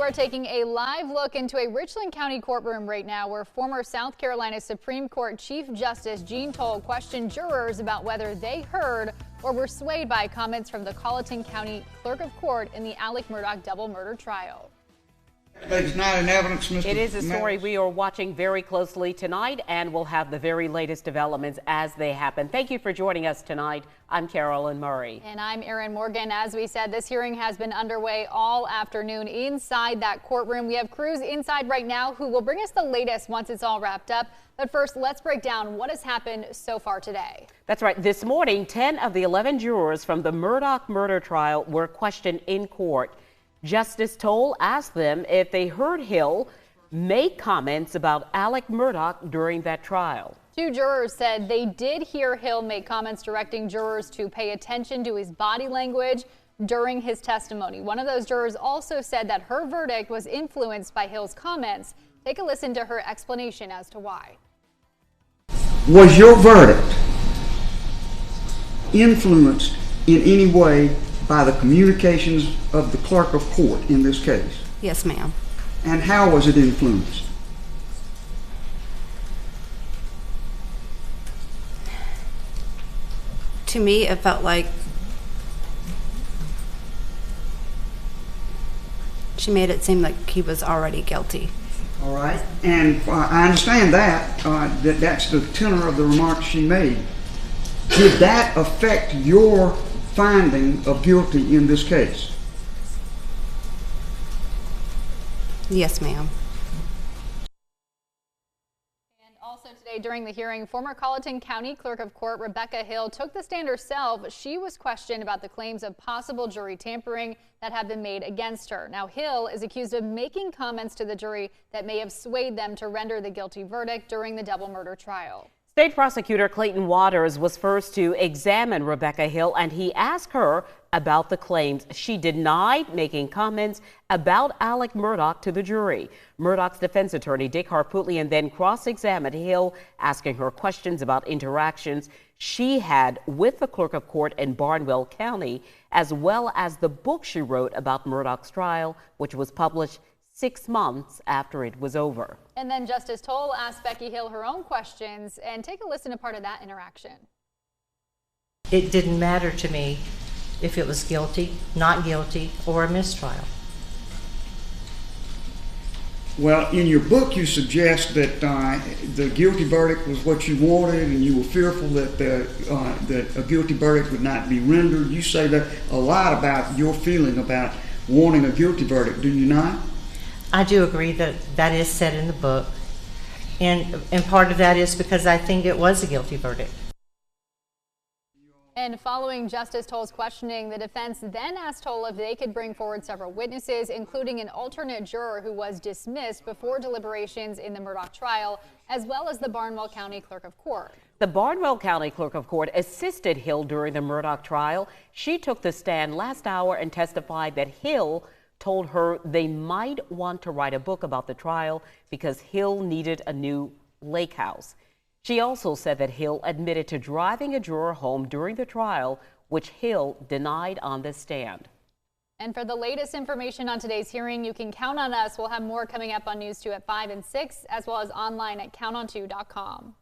You are taking a live look into a Richland County courtroom right now where former South Carolina Supreme Court Chief Justice Jean Toal questioned jurors about whether they heard or were swayed by comments from the Colleton County Clerk of Court in the Alec Murdaugh double murder trial. It's not in evidence, Mr. It is a story we are watching very closely tonight, and we'll have the very latest developments as they happen. Thank you for joining us tonight. I'm Carolyn Murray. And I'm Erin Morgan. As we said, this hearing has been underway all afternoon inside that courtroom. We have crews inside right now who will bring us the latest once it's all wrapped up. But first, let's break down what has happened so far today. That's right. This morning, 10 of the 11 jurors from the Murdaugh murder trial were questioned in court. Justice Toal asked them if they heard Hill make comments about Alec Murdaugh during that trial. Two jurors said they did hear Hill make comments directing jurors to pay attention to his body language during his testimony. One of those jurors also said that her verdict was influenced by Hill's comments. Take a listen to her explanation as to why. Was your verdict influenced in any way by the communications of the clerk of court in this case? Yes, ma'am. And how was it influenced? To me, it felt like she made it seem like he was already guilty. All right. And I understand that. That's the tenor of the remarks she made. Did that affect your finding of guilty in this case? Yes, ma'am. And also today during the hearing, former Colleton County Clerk of Court Rebecca Hill took the stand herself. She was questioned about the claims of possible jury tampering that have been made against her. Now, Hill is accused of making comments to the jury that may have swayed them to render the guilty verdict during the double murder trial. State Prosecutor Clayton Waters was first to examine Rebecca Hill, and he asked her about the claims. She denied making comments about Alec Murdaugh to the jury. Murdaugh's defense attorney, Dick Harpootlian, then cross-examined Hill, asking her questions about interactions she had with the clerk of court in Barnwell County, as well as the book she wrote about Murdaugh's trial, which was published 6 months after it was over. And then Justice Toal asked Becky Hill her own questions, and take a listen to part of that interaction. It didn't matter to me if it was guilty, not guilty, or a mistrial. Well, in your book, you suggest that the guilty verdict was what you wanted, and you were fearful that that a guilty verdict would not be rendered. You say that a lot about your feeling about wanting a guilty verdict, do you not? I do agree that that is said in the book, and part of that is because I think it was a guilty verdict. And following Justice Toal's questioning, the defense then asked Toal if they could bring forward several witnesses, including an alternate juror who was dismissed before deliberations in the Murdaugh trial, as well as the Barnwell County Clerk of Court. The Barnwell County Clerk of Court assisted Hill during the Murdaugh trial. She took the stand last hour and testified that Hill told her they might want to write a book about the trial because Hill needed a new lake house. She also said that Hill admitted to driving a juror home during the trial, which Hill denied on the stand. And for the latest information on today's hearing, you can count on us. We'll have more coming up on News 2 at 5 and 6, as well as online at counton2.com.